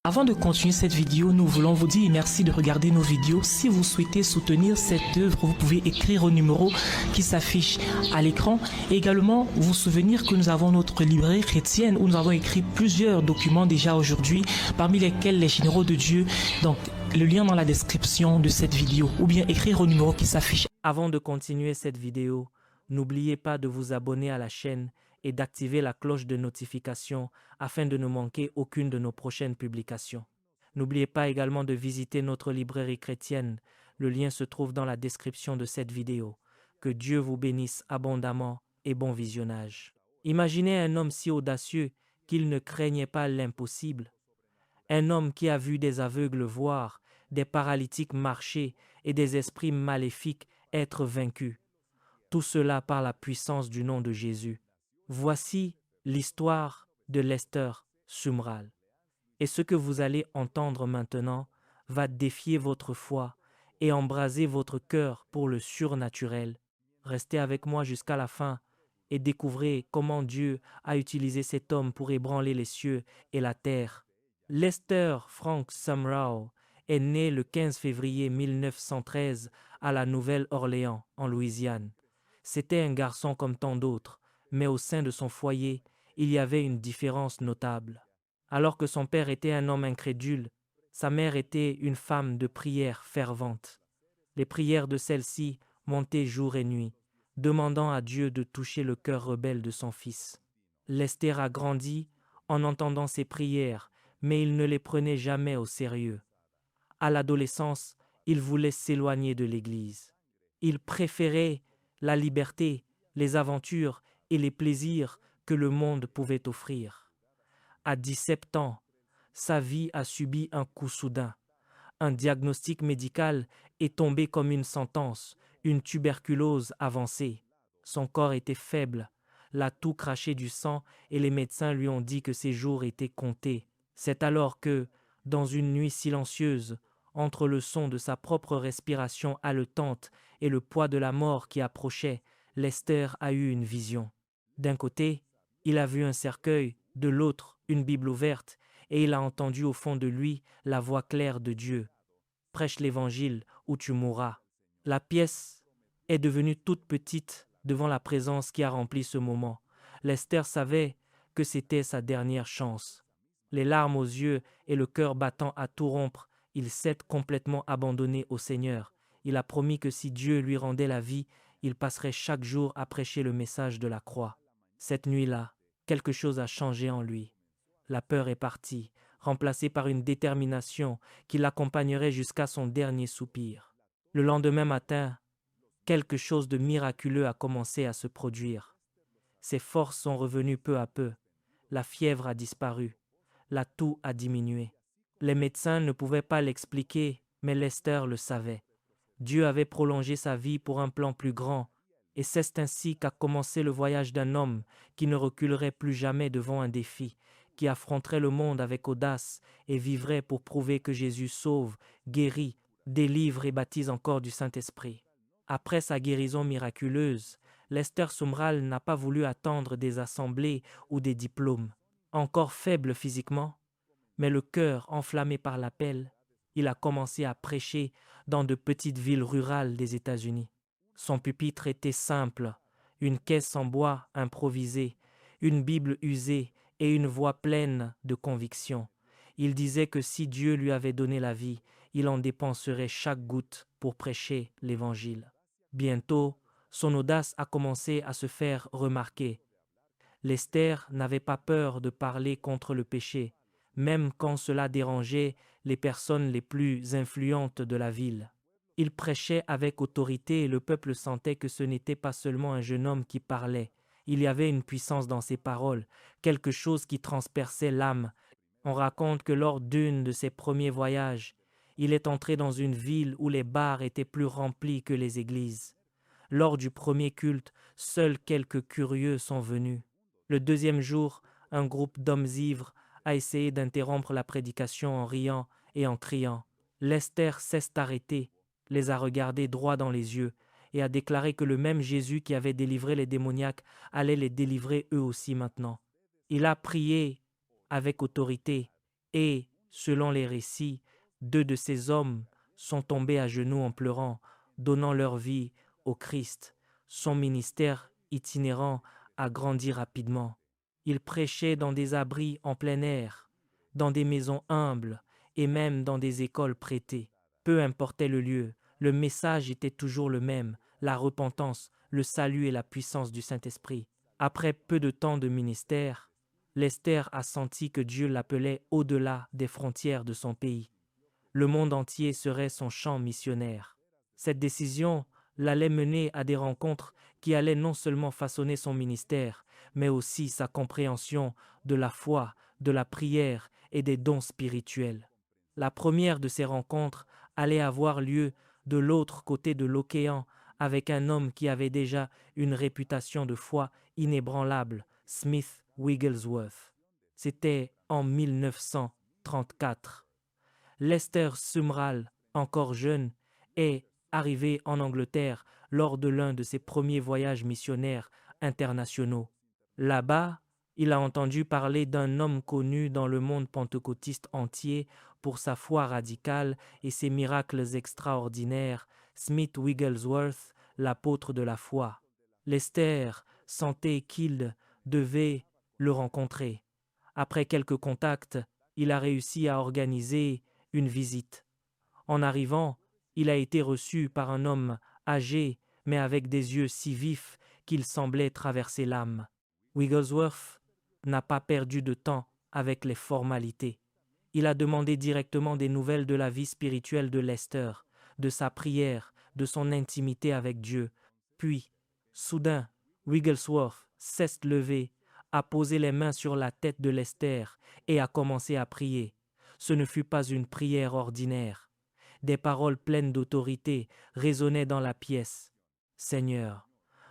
Avant de continuer cette vidéo, nous voulons vous dire merci de regarder nos vidéos. Si vous souhaitez soutenir cette œuvre, vous pouvez écrire au numéro qui s'affiche à l'écran. Et également, vous souvenir que nous avons notre librairie chrétienne où nous avons écrit plusieurs documents déjà aujourd'hui, parmi lesquels les généraux de Dieu. Donc, le lien dans la description de cette vidéo ou bien écrire au numéro qui s'affiche. Avant de continuer cette vidéo, n'oubliez pas de vous abonner à la chaîne et d'activer la cloche de notification afin de ne manquer aucune de nos prochaines publications. N'oubliez pas également de visiter notre librairie chrétienne. Le lien se trouve dans la description de cette vidéo. Que Dieu vous bénisse abondamment et bon visionnage. Imaginez un homme si audacieux qu'il ne craignait pas l'impossible. Un homme qui a vu des aveugles voir, des paralytiques marcher et des esprits maléfiques être vaincus. Tout cela par la puissance du nom de Jésus. Voici l'histoire de Lester Sumrall. Et ce que vous allez entendre maintenant va défier votre foi et embraser votre cœur pour le surnaturel. Restez avec moi jusqu'à la fin et découvrez comment Dieu a utilisé cet homme pour ébranler les cieux et la terre. Lester Frank Sumrall est né le 15 février 1913 à la Nouvelle-Orléans, en Louisiane. C'était un garçon comme tant d'autres, mais au sein de son foyer, il y avait une différence notable. Alors que son père était un homme incrédule, sa mère était une femme de prière fervente. Les prières de celle-ci montaient jour et nuit, demandant à Dieu de toucher le cœur rebelle de son fils. Lester a grandi en entendant ces prières, mais il ne les prenait jamais au sérieux. À l'adolescence, il voulait s'éloigner de l'Église. Il préférait la liberté, les aventures et les plaisirs que le monde pouvait offrir. À 17 ans, sa vie a subi un coup soudain. Un diagnostic médical est tombé comme une sentence, une tuberculose avancée. Son corps était faible, la toux crachait du sang et les médecins lui ont dit que ses jours étaient comptés. C'est alors que, dans une nuit silencieuse, entre le son de sa propre respiration haletante et le poids de la mort qui approchait, Lester a eu une vision. D'un côté, il a vu un cercueil, de l'autre, une Bible ouverte, et il a entendu au fond de lui la voix claire de Dieu. Prêche l'Évangile ou tu mourras. La pièce est devenue toute petite devant la présence qui a rempli ce moment. Lester savait que c'était sa dernière chance. Les larmes aux yeux et le cœur battant à tout rompre, il s'est complètement abandonné au Seigneur. Il a promis que si Dieu lui rendait la vie, il passerait chaque jour à prêcher le message de la croix. Cette nuit-là, quelque chose a changé en lui. La peur est partie, remplacée par une détermination qui l'accompagnerait jusqu'à son dernier soupir. Le lendemain matin, quelque chose de miraculeux a commencé à se produire. Ses forces sont revenues peu à peu. La fièvre a disparu. La toux a diminué. Les médecins ne pouvaient pas l'expliquer, mais Lester le savait. Dieu avait prolongé sa vie pour un plan plus grand, et c'est ainsi qu'a commencé le voyage d'un homme qui ne reculerait plus jamais devant un défi, qui affronterait le monde avec audace et vivrait pour prouver que Jésus sauve, guérit, délivre et baptise encore du Saint-Esprit. Après sa guérison miraculeuse, Lester Sumrall n'a pas voulu attendre des assemblées ou des diplômes. Encore faible physiquement, mais le cœur enflammé par l'appel, il a commencé à prêcher dans de petites villes rurales des États-Unis. Son pupitre était simple, une caisse en bois improvisée, une Bible usée et une voix pleine de conviction. Il disait que si Dieu lui avait donné la vie, il en dépenserait chaque goutte pour prêcher l'Évangile. Bientôt, son audace a commencé à se faire remarquer. Lester n'avait pas peur de parler contre le péché, même quand cela dérangeait les personnes les plus influentes de la ville. Il prêchait avec autorité et le peuple sentait que ce n'était pas seulement un jeune homme qui parlait. Il y avait une puissance dans ses paroles, quelque chose qui transperçait l'âme. On raconte que lors d'un de ses premiers voyages, il est entré dans une ville où les bars étaient plus remplis que les églises. Lors du premier culte, seuls quelques curieux sont venus. Le deuxième jour, un groupe d'hommes ivres a essayé d'interrompre la prédication en riant et en criant. Lester s'est arrêté, les a regardés droit dans les yeux et a déclaré que le même Jésus qui avait délivré les démoniaques allait les délivrer eux aussi maintenant. Il a prié avec autorité et, Selon les récits, 2 de ces hommes sont tombés à genoux en pleurant, donnant leur vie au Christ. Son ministère itinérant a grandi rapidement. Il prêchait dans des abris en plein air, dans des maisons humbles et même dans des écoles prêtées. Peu importait le lieu, le message était toujours le même, la repentance, le salut et la puissance du Saint-Esprit. Après peu de temps de ministère, Lester a senti que Dieu l'appelait au-delà des frontières de son pays. Le monde entier serait son champ missionnaire. Cette décision l'allait mener à des rencontres qui allaient non seulement façonner son ministère, mais aussi sa compréhension de la foi, de la prière et des dons spirituels. La première de ces rencontres allait avoir lieu de l'autre côté de l'océan avec un homme qui avait déjà une réputation de foi inébranlable, Smith Wigglesworth. C'était en 1934. Lester Sumrall, encore jeune, est arrivé en Angleterre lors de l'un de ses premiers voyages missionnaires internationaux. Là-bas, il a entendu parler d'un homme connu dans le monde pentecôtiste entier pour sa foi radicale et ses miracles extraordinaires, Smith Wigglesworth, l'apôtre de la foi. Lester sentait qu'il devait le rencontrer. Après quelques contacts, il a réussi à organiser une visite. En arrivant, il a été reçu par un homme âgé, mais avec des yeux si vifs qu'il semblait traverser l'âme. Wigglesworth n'a pas perdu de temps avec les formalités. Il a demandé directement des nouvelles de la vie spirituelle de Lester, de sa prière, de son intimité avec Dieu. Puis, soudain, Wigglesworth s'est levé, a posé les mains sur la tête de Lester et a commencé à prier. Ce ne fut pas une prière ordinaire. Des paroles pleines d'autorité résonnaient dans la pièce. « Seigneur,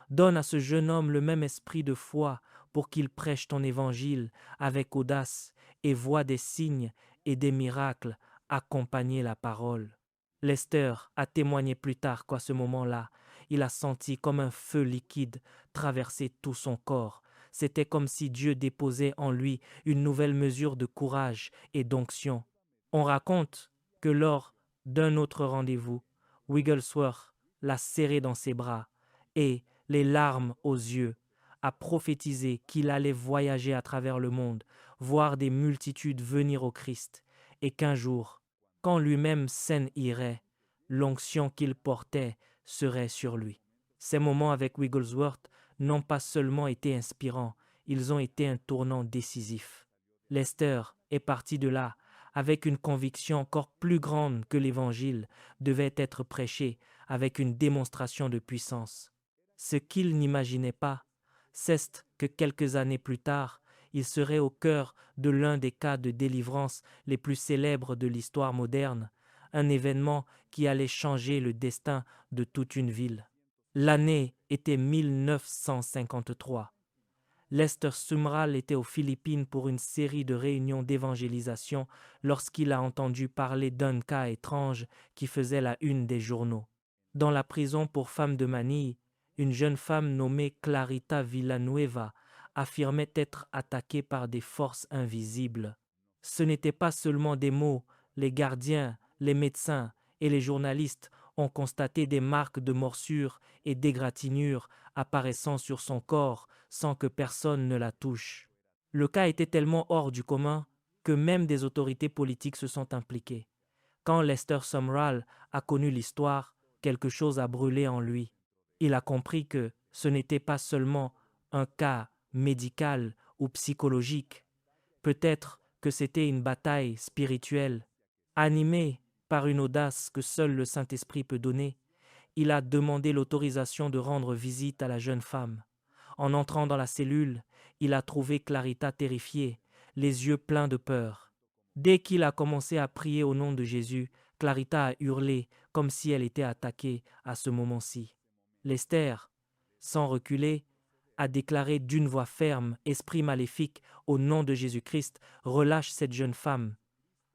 donne à ce jeune homme le même esprit de foi pour qu'il prêche ton évangile avec audace et voie des signes et des miracles accompagner la parole. » Lester a témoigné plus tard qu'à ce moment-là, il a senti comme un feu liquide traverser tout son corps. C'était comme si Dieu déposait en lui une nouvelle mesure de courage et d'onction. On raconte que lors d'un autre rendez-vous, Wigglesworth l'a serré dans ses bras et, les larmes aux yeux, a prophétisé qu'il allait voyager à travers le monde, voir des multitudes venir au Christ, et qu'un jour, quand lui-même s'en irait, l'onction qu'il portait serait sur lui. Ces moments avec Wigglesworth n'ont pas seulement été inspirants, ils ont été un tournant décisif. Lester est parti de là avec une conviction encore plus grande que l'Évangile devait être prêché avec une démonstration de puissance. Ce qu'il n'imaginait pas, c'est que quelques années plus tard, il serait au cœur de l'un des cas de délivrance les plus célèbres de l'histoire moderne, un événement qui allait changer le destin de toute une ville. L'année était 1953. Lester Sumrall était aux Philippines pour une série de réunions d'évangélisation lorsqu'il a entendu parler d'un cas étrange qui faisait la une des journaux. Dans la prison pour femmes de Manille, une jeune femme nommée Clarita Villanueva affirmait être attaquée par des forces invisibles. Ce n'étaient pas seulement des mots, les gardiens, les médecins et les journalistes ont constaté des marques de morsures et d'égratignures apparaissant sur son corps sans que personne ne la touche. Le cas était tellement hors du commun que même des autorités politiques se sont impliquées. Quand Lester Sumrall a connu l'histoire, quelque chose a brûlé en lui. Il a compris que ce n'était pas seulement un cas médical ou psychologique. Peut-être que c'était une bataille spirituelle. Animé par une audace que seul le Saint-Esprit peut donner, il a demandé l'autorisation de rendre visite à la jeune femme. En entrant dans la cellule, il a trouvé Clarita terrifiée, les yeux pleins de peur. Dès qu'il a commencé à prier au nom de Jésus, Clarita a hurlé comme si elle était attaquée à ce moment-ci. Lester, sans reculer, a déclaré d'une voix ferme, « Esprit maléfique, au nom de Jésus-Christ, relâche cette jeune femme. »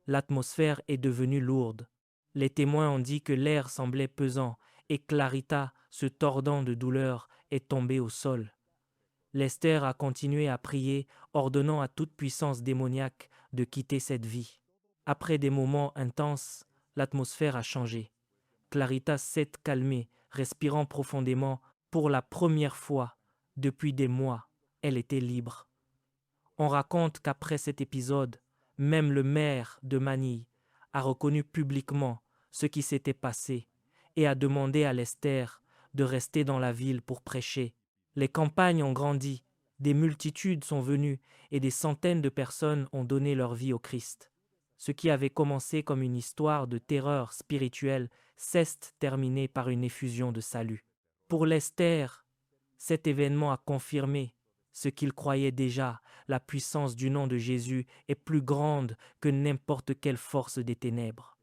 L'atmosphère est devenue lourde. Les témoins ont dit que l'air semblait pesant et Clarita, se tordant de douleur, est tombée au sol. Lester a continué à prier, ordonnant à toute puissance démoniaque de quitter cette vie. Après des moments intenses, l'atmosphère a changé. Clarita s'est calmée, respirant profondément. Pour la première fois depuis des mois, elle était libre. On raconte qu'après cet épisode, même le maire de Manille a reconnu publiquement ce qui s'était passé et a demandé à Lester de rester dans la ville pour prêcher. Les campagnes ont grandi, des multitudes sont venues et des centaines de personnes ont donné leur vie au Christ. Ce qui avait commencé comme une histoire de terreur spirituelle s'est terminé par une effusion de salut. Pour Lester, cet événement a confirmé ce qu'il croyait déjà: la puissance du nom de Jésus est plus grande que n'importe quelle force des ténèbres.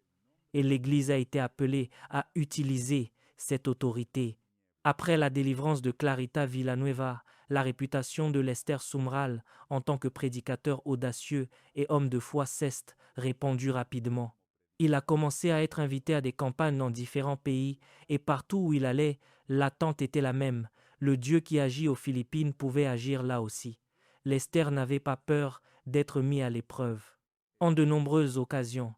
Et l'Église a été appelée à utiliser cette autorité. Après la délivrance de Clarita Villanueva, la réputation de Lester Sumrall en tant que prédicateur audacieux et homme de foi s'est répandue rapidement. Il a commencé à être invité à des campagnes dans différents pays et partout où il allait, l'attente était la même. Le Dieu qui agit aux Philippines pouvait agir là aussi. Lester n'avait pas peur d'être mis à l'épreuve. En de nombreuses occasions,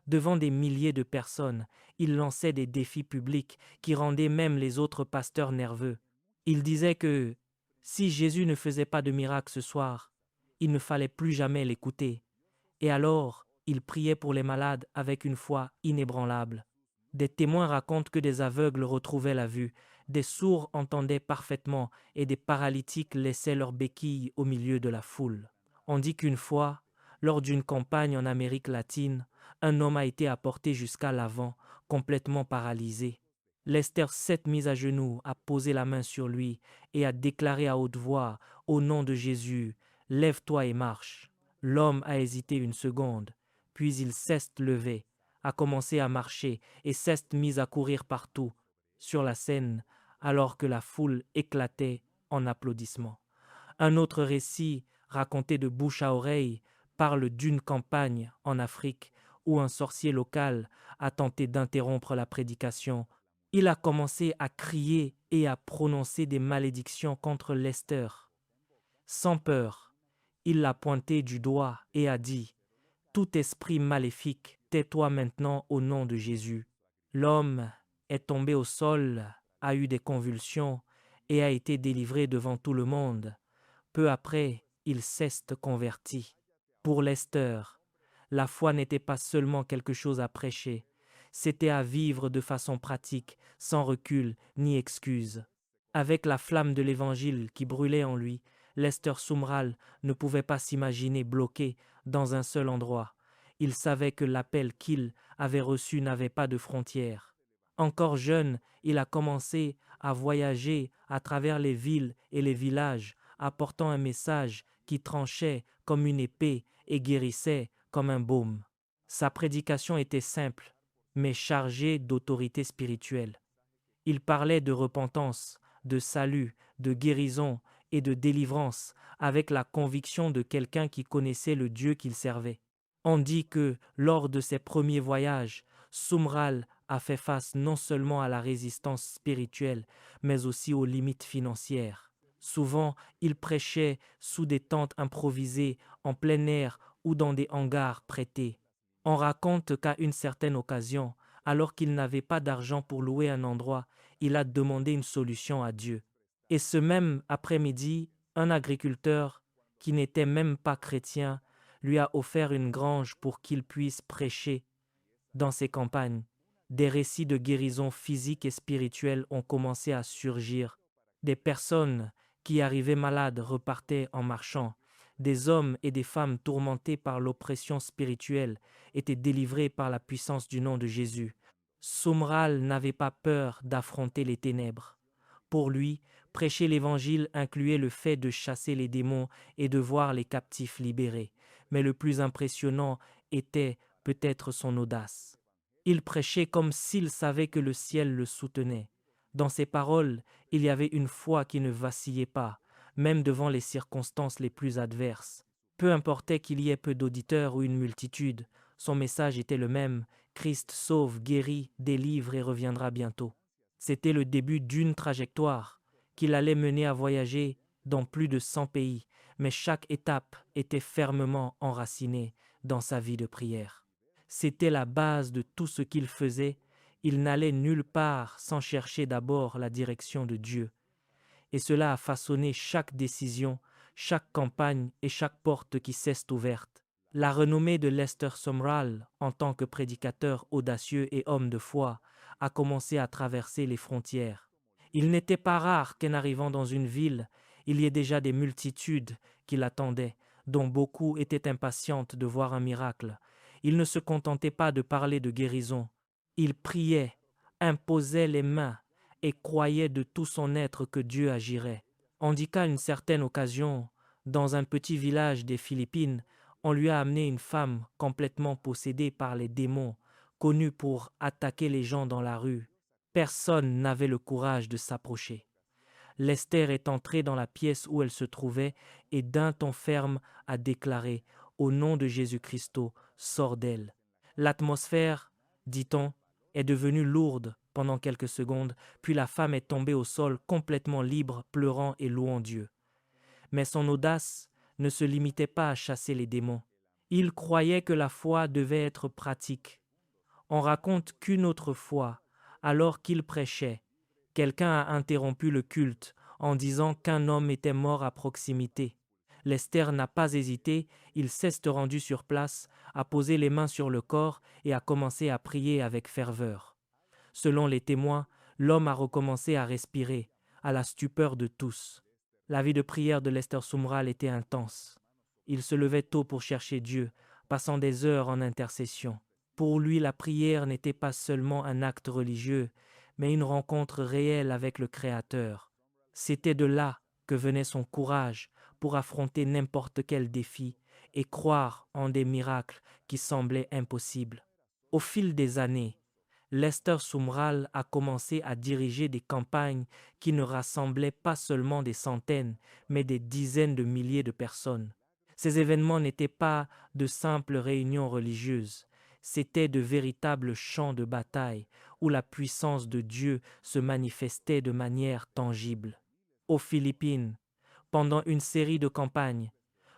devant des milliers de personnes, il lançait des défis publics qui rendaient même les autres pasteurs nerveux. Il disait que si Jésus ne faisait pas de miracle ce soir, il ne fallait plus jamais l'écouter. Et alors, il priait pour les malades avec une foi inébranlable. Des témoins racontent que des aveugles retrouvaient la vue, des sourds entendaient parfaitement et des paralytiques laissaient leurs béquilles au milieu de la foule. On dit qu'une fois, lors d'une campagne en Amérique latine, un homme a été apporté jusqu'à l'avant, complètement paralysé. Lester s'est mis à genoux, a posé la main sur lui et a déclaré à haute voix: « Au nom de Jésus, lève-toi et marche. » L'homme a hésité une seconde, puis il s'est levé, a commencé à marcher et s'est mis à courir partout sur la scène alors que la foule éclatait en applaudissements. Un autre récit, raconté de bouche à oreille, parle d'une campagne en Afrique où un sorcier local a tenté d'interrompre la prédication. Il a commencé à crier et à prononcer des malédictions contre Lester. Sans peur, il l'a pointé du doigt et a dit: « Tout esprit maléfique, tais-toi maintenant au nom de Jésus. » L'homme est tombé au sol, a eu des convulsions et a été délivré devant tout le monde. Peu après, il s'est converti. Pour Lester, la foi n'était pas seulement quelque chose à prêcher, c'était à vivre de façon pratique, sans recul ni excuse. Avec la flamme de l'Évangile qui brûlait en lui, Lester Sumrall ne pouvait pas s'imaginer bloqué dans un seul endroit. Il savait que l'appel qu'il avait reçu n'avait pas de frontières. Encore jeune, il a commencé à voyager à travers les villes et les villages, apportant un message qui tranchait comme une épée et guérissait comme un baume. Sa prédication était simple, mais chargée d'autorité spirituelle. Il parlait de repentance, de salut, de guérison et de délivrance avec la conviction de quelqu'un qui connaissait le Dieu qu'il servait. On dit que, lors de ses premiers voyages, Sumrall a fait face non seulement à la résistance spirituelle, mais aussi aux limites financières. Souvent, il prêchait sous des tentes improvisées, en plein air ou dans des hangars prêtés. On raconte qu'à une certaine occasion, alors qu'il n'avait pas d'argent pour louer un endroit, il a demandé une solution à Dieu. Et ce même après-midi, un agriculteur, qui n'était même pas chrétien, lui a offert une grange pour qu'il puisse prêcher dans ses campagnes. Des récits de guérison physique et spirituelle ont commencé à surgir. Des personnes qui arrivaient malades repartaient en marchant. Des hommes et des femmes tourmentés par l'oppression spirituelle étaient délivrés par la puissance du nom de Jésus. Sumrall n'avait pas peur d'affronter les ténèbres. Pour lui, prêcher l'Évangile incluait le fait de chasser les démons et de voir les captifs libérés. Mais le plus impressionnant était peut-être son audace. Il prêchait comme s'il savait que le ciel le soutenait. Dans ses paroles, il y avait une foi qui ne vacillait pas, même devant les circonstances les plus adverses. Peu importait qu'il y ait peu d'auditeurs ou une multitude, son message était le même: Christ sauve, guérit, délivre et reviendra bientôt. C'était le début d'une trajectoire qu'il allait mener à voyager dans plus de 100 pays, mais chaque étape était fermement enracinée dans sa vie de prière. C'était la base de tout ce qu'il faisait. Il n'allait nulle part sans chercher d'abord la direction de Dieu. Et cela a façonné chaque décision, chaque campagne et chaque porte qui s'est ouverte. La renommée de Lester Sumrall en tant que prédicateur audacieux et homme de foi a commencé à traverser les frontières. Il n'était pas rare qu'en arrivant dans une ville, il y ait déjà des multitudes qui l'attendaient, dont beaucoup étaient impatientes de voir un miracle. Il ne se contentait pas de parler de guérison. Il priait, imposait les mains et croyait de tout son être que Dieu agirait. On dit qu'à une certaine occasion, dans un petit village des Philippines, on lui a amené une femme complètement possédée par les démons, connue pour attaquer les gens dans la rue. Personne n'avait le courage de s'approcher. Lester est entré dans la pièce où elle se trouvait et d'un ton ferme a déclaré « Au nom de Jésus-Christ, sors d'elle ». L'atmosphère, dit-on, est devenue lourde pendant quelques secondes, puis la femme est tombée au sol complètement libre, pleurant et louant Dieu. Mais son audace ne se limitait pas à chasser les démons. Il croyait que la foi devait être pratique. On raconte qu'une autre fois, alors qu'il prêchait, quelqu'un a interrompu le culte en disant qu'un homme était mort à proximité. Lester n'a pas hésité, il s'est rendu sur place, a posé les mains sur le corps et a commencé à prier avec ferveur. Selon les témoins, l'homme a recommencé à respirer, à la stupeur de tous. La vie de prière de Lester Sumrall était intense. Il se levait tôt pour chercher Dieu, passant des heures en intercession. Pour lui, la prière n'était pas seulement un acte religieux, mais une rencontre réelle avec le Créateur. C'était de là que venait son courage pour affronter n'importe quel défi et croire en des miracles qui semblaient impossibles. Au fil des années, Lester Sumrall a commencé à diriger des campagnes qui ne rassemblaient pas seulement des centaines, mais des dizaines de milliers de personnes. Ces événements n'étaient pas de simples réunions religieuses, c'étaient de véritables champs de bataille où la puissance de Dieu se manifestait de manière tangible. Aux Philippines, pendant une série de campagnes,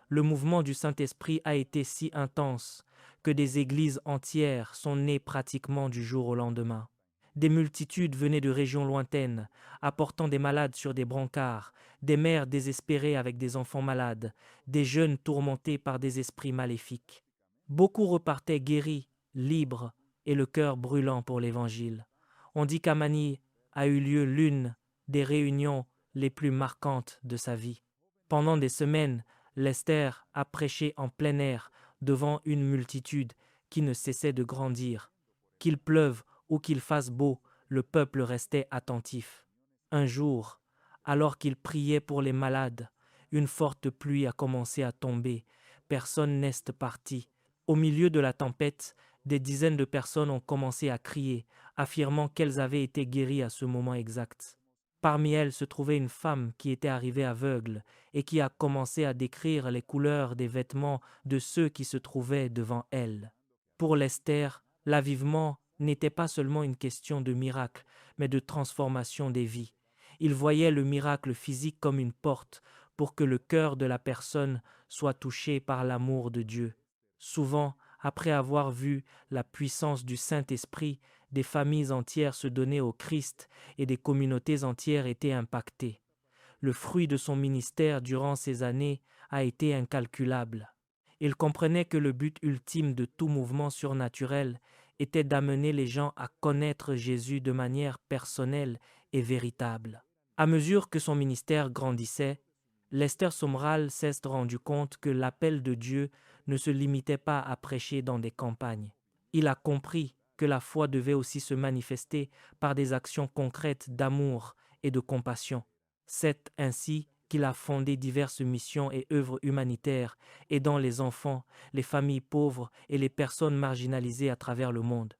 le mouvement du Saint-Esprit a été si intense que des églises entières sont nées pratiquement du jour au lendemain. Des multitudes venaient de régions lointaines, apportant des malades sur des brancards, des mères désespérées avec des enfants malades, des jeunes tourmentés par des esprits maléfiques. Beaucoup repartaient guéris, libres et le cœur brûlant pour l'Évangile. On dit qu'à Manille a eu lieu l'une des réunions les plus marquantes de sa vie. Pendant des semaines, Lester a prêché en plein air devant une multitude qui ne cessait de grandir. Qu'il pleuve ou qu'il fasse beau, le peuple restait attentif. Un jour, alors qu'il priait pour les malades, une forte pluie a commencé à tomber. Personne n'est parti. Au milieu de la tempête, des dizaines de personnes ont commencé à crier, affirmant qu'elles avaient été guéries à ce moment exact. Parmi elles se trouvait une femme qui était arrivée aveugle et qui a commencé à décrire les couleurs des vêtements de ceux qui se trouvaient devant elle. Pour Lester, l'avivement n'était pas seulement une question de miracle, mais de transformation des vies. Il voyait le miracle physique comme une porte pour que le cœur de la personne soit touché par l'amour de Dieu. Souvent, après avoir vu la puissance du Saint-Esprit, des familles entières se donnaient au Christ et des communautés entières étaient impactées. Le fruit de son ministère durant ces années a été incalculable. Il comprenait que le but ultime de tout mouvement surnaturel était d'amener les gens à connaître Jésus de manière personnelle et véritable. À mesure que son ministère grandissait, Lester Sumrall s'est rendu compte que l'appel de Dieu ne se limitait pas à prêcher dans des campagnes. Il a compris que la foi devait aussi se manifester par des actions concrètes d'amour et de compassion. C'est ainsi qu'il a fondé diverses missions et œuvres humanitaires aidant les enfants, les familles pauvres et les personnes marginalisées à travers le monde.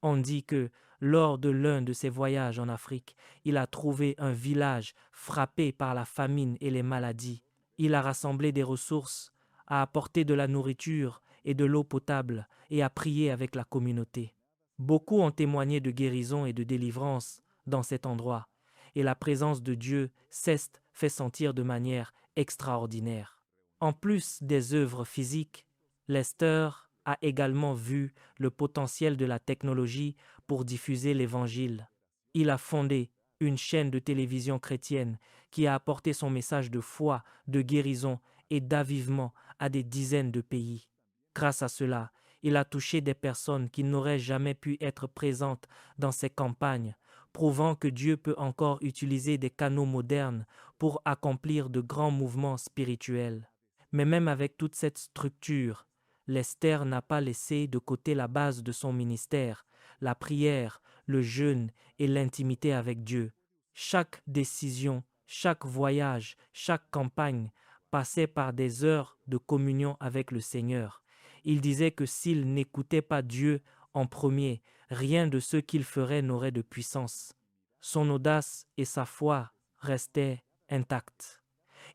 On dit que, lors de l'un de ses voyages en Afrique, il a trouvé un village frappé par la famine et les maladies. Il a rassemblé des ressources, a apporté de la nourriture et de l'eau potable et a prié avec la communauté. Beaucoup ont témoigné de guérison et de délivrance dans cet endroit, et la présence de Dieu s'est fait sentir de manière extraordinaire. En plus des œuvres physiques, Lester a également vu le potentiel de la technologie pour diffuser l'Évangile. Il a fondé une chaîne de télévision chrétienne qui a apporté son message de foi, de guérison et d'avivement à des dizaines de pays. Grâce à cela, il a touché des personnes qui n'auraient jamais pu être présentes dans ses campagnes, prouvant que Dieu peut encore utiliser des canaux modernes pour accomplir de grands mouvements spirituels. Mais même avec toute cette structure, Lester n'a pas laissé de côté la base de son ministère, la prière, le jeûne et l'intimité avec Dieu. Chaque décision, chaque voyage, chaque campagne passait par des heures de communion avec le Seigneur. Il disait que s'il n'écoutait pas Dieu en premier, rien de ce qu'il ferait n'aurait de puissance. Son audace et sa foi restaient intacts.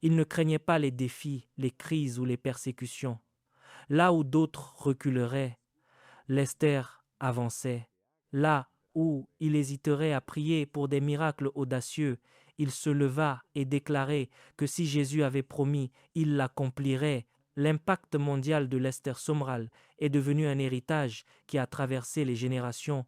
Il ne craignait pas les défis, les crises ou les persécutions. Là où d'autres reculeraient, Lester avançait. Là où il hésiterait à prier pour des miracles audacieux, il se leva et déclarait que si Jésus avait promis, il l'accomplirait. L'impact mondial de Lester Sumrall est devenu un héritage qui a traversé les générations.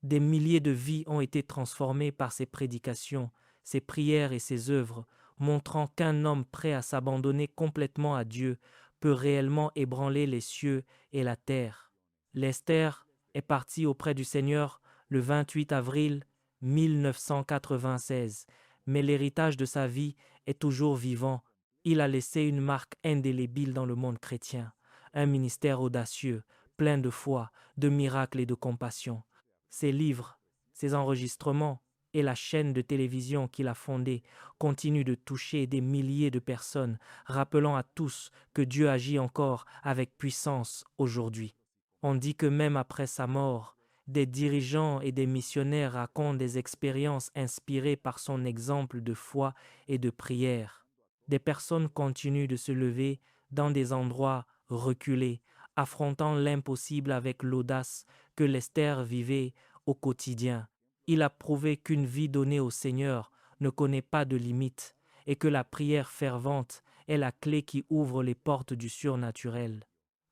Des milliers de vies ont été transformées par ses prédications, ses prières et ses œuvres, montrant qu'un homme prêt à s'abandonner complètement à Dieu peut réellement ébranler les cieux et la terre. Lester est parti auprès du Seigneur le 28 avril 1996, mais l'héritage de sa vie est toujours vivant. Il a laissé une marque indélébile dans le monde chrétien, un ministère audacieux, plein de foi, de miracles et de compassion. Ses livres, ses enregistrements et la chaîne de télévision qu'il a fondée continuent de toucher des milliers de personnes, rappelant à tous que Dieu agit encore avec puissance aujourd'hui. On dit que même après sa mort, des dirigeants et des missionnaires racontent des expériences inspirées par son exemple de foi et de prière. Des personnes continuent de se lever dans des endroits reculés, affrontant l'impossible avec l'audace que Lester vivait au quotidien. Il a prouvé qu'une vie donnée au Seigneur ne connaît pas de limites et que la prière fervente est la clé qui ouvre les portes du surnaturel.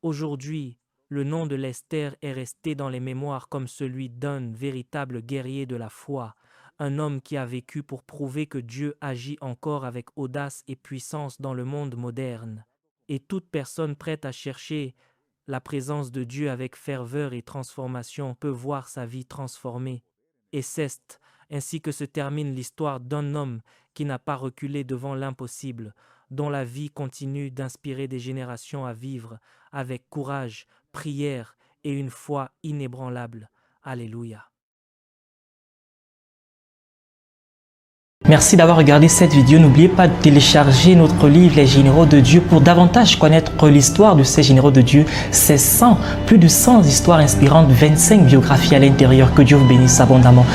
Aujourd'hui, le nom de Lester est resté dans les mémoires comme celui d'un véritable guerrier de la foi, un homme qui a vécu pour prouver que Dieu agit encore avec audace et puissance dans le monde moderne. Et toute personne prête à chercher la présence de Dieu avec ferveur et transformation peut voir sa vie transformée. Et c'est ainsi que se termine l'histoire d'un homme qui n'a pas reculé devant l'impossible, dont la vie continue d'inspirer des générations à vivre avec courage, prière et une foi inébranlable. Alléluia. Merci d'avoir regardé cette vidéo. N'oubliez pas de télécharger notre livre Les Généraux de Dieu pour davantage connaître l'histoire de ces généraux de Dieu. C'est plus de 100 histoires inspirantes, 25 biographies à l'intérieur. Que Dieu vous bénisse abondamment.